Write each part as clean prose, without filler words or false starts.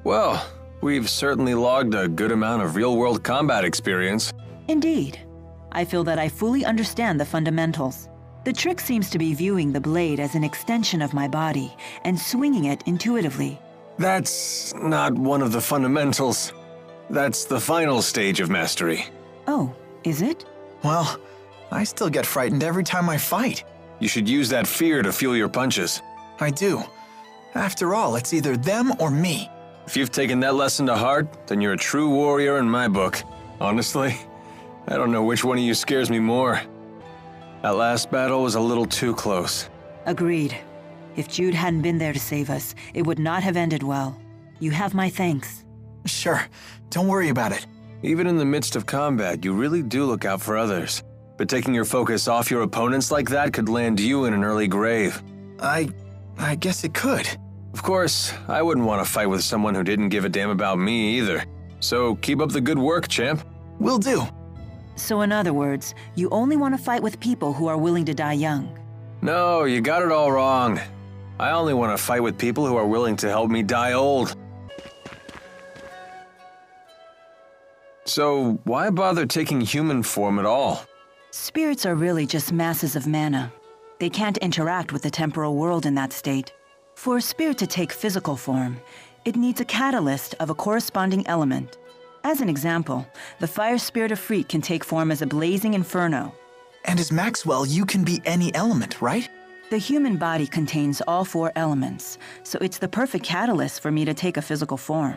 Well, we've certainly logged a good amount of real-world combat experience. Indeed. I feel that I fully understand the fundamentals. The trick seems to be viewing the blade as an extension of my body and swinging it intuitively. That's not one of the fundamentals. That's the final stage of mastery. Oh, is it? Well, I still get frightened every time I fight. You should use that fear to fuel your punches. I do. After all, it's either them or me. If you've taken that lesson to heart, then you're a true warrior in my book. Honestly, I don't know which one of you scares me more. That last battle was a little too close. Agreed. If Jude hadn't been there to save us, it would not have ended well. You have my thanks. Sure, don't worry about it. Even in the midst of combat, you really do look out for others. But taking your focus off your opponents like that could land you in an early grave. I guess it could. Of course, I wouldn't want to fight with someone who didn't give a damn about me either. So keep up the good work, champ. Will do. So in other words, you only want to fight with people who are willing to die young. No, you got it all wrong. I only want to fight with people who are willing to help me die old. So why bother taking human form at all? Spirits are really just masses of mana. They can't interact with the temporal world in that state. For a spirit to take physical form, it needs a catalyst of a corresponding element. As an example, the fire spirit of Freet can take form as a blazing inferno. And as Maxwell, you can be any element, right? The human body contains all 4 elements, so it's the perfect catalyst for me to take a physical form.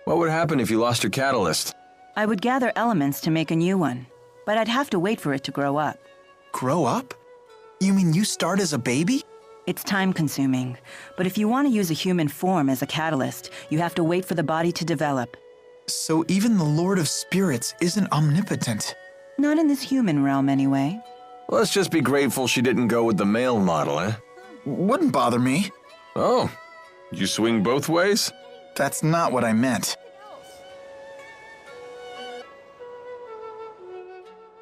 What would happen if you lost your catalyst? I would gather elements to make a new one, but I'd have to wait for it to grow up. Grow up? You mean you start as a baby? It's time-consuming, but if you want to use a human form as a catalyst, you have to wait for the body to develop. So even the Lord of Spirits isn't omnipotent. Not in this human realm, anyway. Let's just be grateful she didn't go with the male model, eh? Wouldn't bother me. Oh, you swing both ways? That's not what I meant.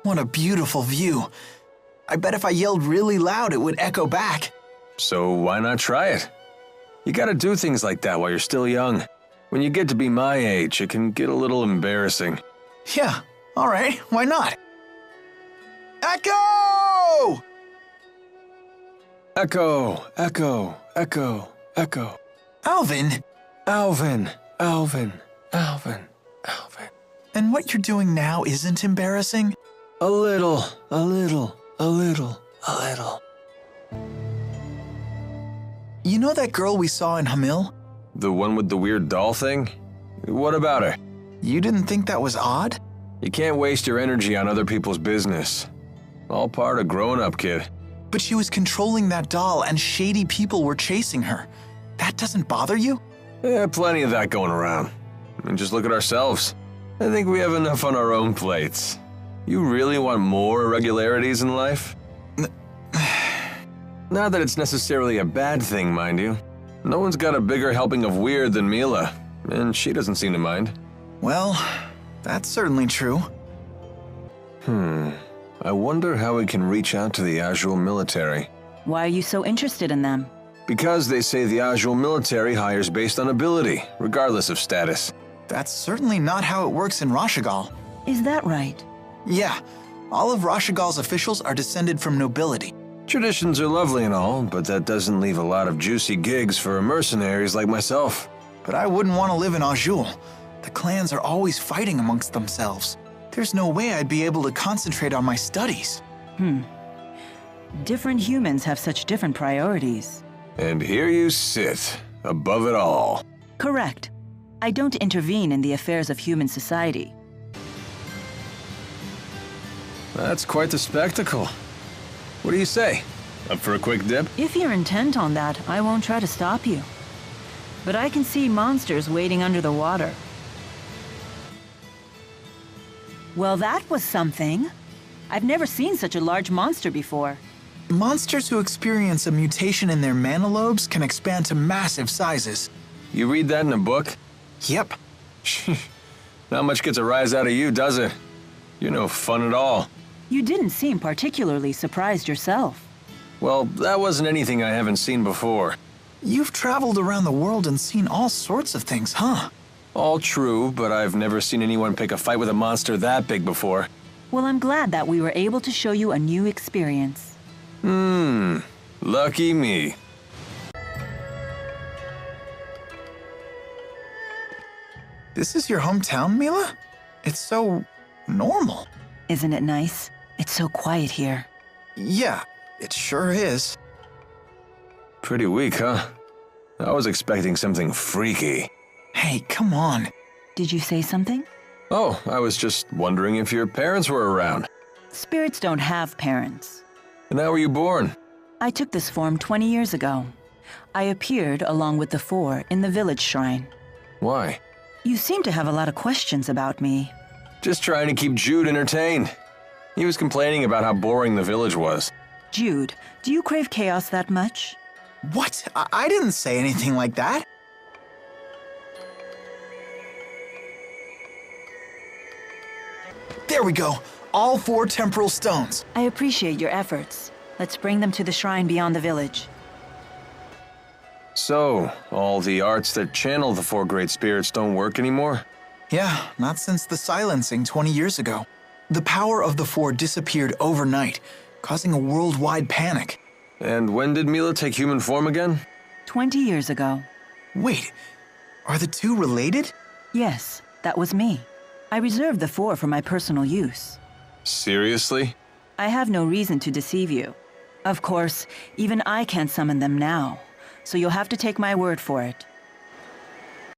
What a beautiful view. I bet if I yelled really loud, it would echo back. So why not try it? You gotta do things like that while you're still young. When you get to be my age, it can get a little embarrassing. Yeah, all right, why not? Echo! Echo, echo, echo, echo. Alvin! Alvin, Alvin, Alvin, Alvin. And what you're doing now isn't embarrassing? A little, a little, a little, a little. You know that girl we saw in Hamil? The one with the weird doll thing? What about her? You didn't think that was odd? You can't waste your energy on other people's business. All part of growing up, kid. But she was controlling that doll and shady people were chasing her. That doesn't bother you? Yeah, plenty of that going around. I mean, just look at ourselves. I think we have enough on our own plates. You really want more irregularities in life? Not that it's necessarily a bad thing, mind you. No one's got a bigger helping of weird than Mila, and she doesn't seem to mind. Well, that's certainly true. I wonder how we can reach out to the Azul military. Why are you so interested in them? Because they say the Azul military hires based on ability, regardless of status. That's certainly not how it works in Rashagal. Is that right? Yeah, all of Rashagal's officials are descended from nobility. Traditions are lovely and all, but that doesn't leave a lot of juicy gigs for mercenaries like myself. But I wouldn't want to live in Azul. The clans are always fighting amongst themselves. There's no way I'd be able to concentrate on my studies. Different humans have such different priorities. And here you sit, above it all. Correct. I don't intervene in the affairs of human society. That's quite the spectacle. What do you say? Up for a quick dip? If you're intent on that, I won't try to stop you. But I can see monsters waiting under the water. Well, that was something. I've never seen such a large monster before. Monsters who experience a mutation in their mana lobes can expand to massive sizes. You read that in a book? Yep. Not much gets a rise out of you, does it? You're no fun at all. You didn't seem particularly surprised yourself. Well, that wasn't anything I haven't seen before. You've traveled around the world and seen all sorts of things, huh? All true, but I've never seen anyone pick a fight with a monster that big before. Well, I'm glad that we were able to show you a new experience. Lucky me. This is your hometown, Mila? It's so normal. Isn't it nice? It's so quiet here. Yeah, it sure is. Pretty weak, huh? I was expecting something freaky. Hey, come on. Did you say something? Oh, I was just wondering if your parents were around. Spirits don't have parents. And how were you born? I took this form 20 years ago. I appeared along with the four in the village shrine. Why? You seem to have a lot of questions about me. Just trying to keep Jude entertained. He was complaining about how boring the village was. Jude, do you crave chaos that much? What? I didn't say anything like that. There we go. All 4 temporal stones. I appreciate your efforts. Let's bring them to the shrine beyond the village. So, all the arts that channel the 4 great spirits don't work anymore? Yeah, not since the silencing 20 years ago. The power of the 4 disappeared overnight, causing a worldwide panic. And when did Mila take human form again? 20 years ago. Wait, are the 2 related? Yes, that was me. I reserved the 4 for my personal use. Seriously? I have no reason to deceive you. Of course, even I can't summon them now, so you'll have to take my word for it.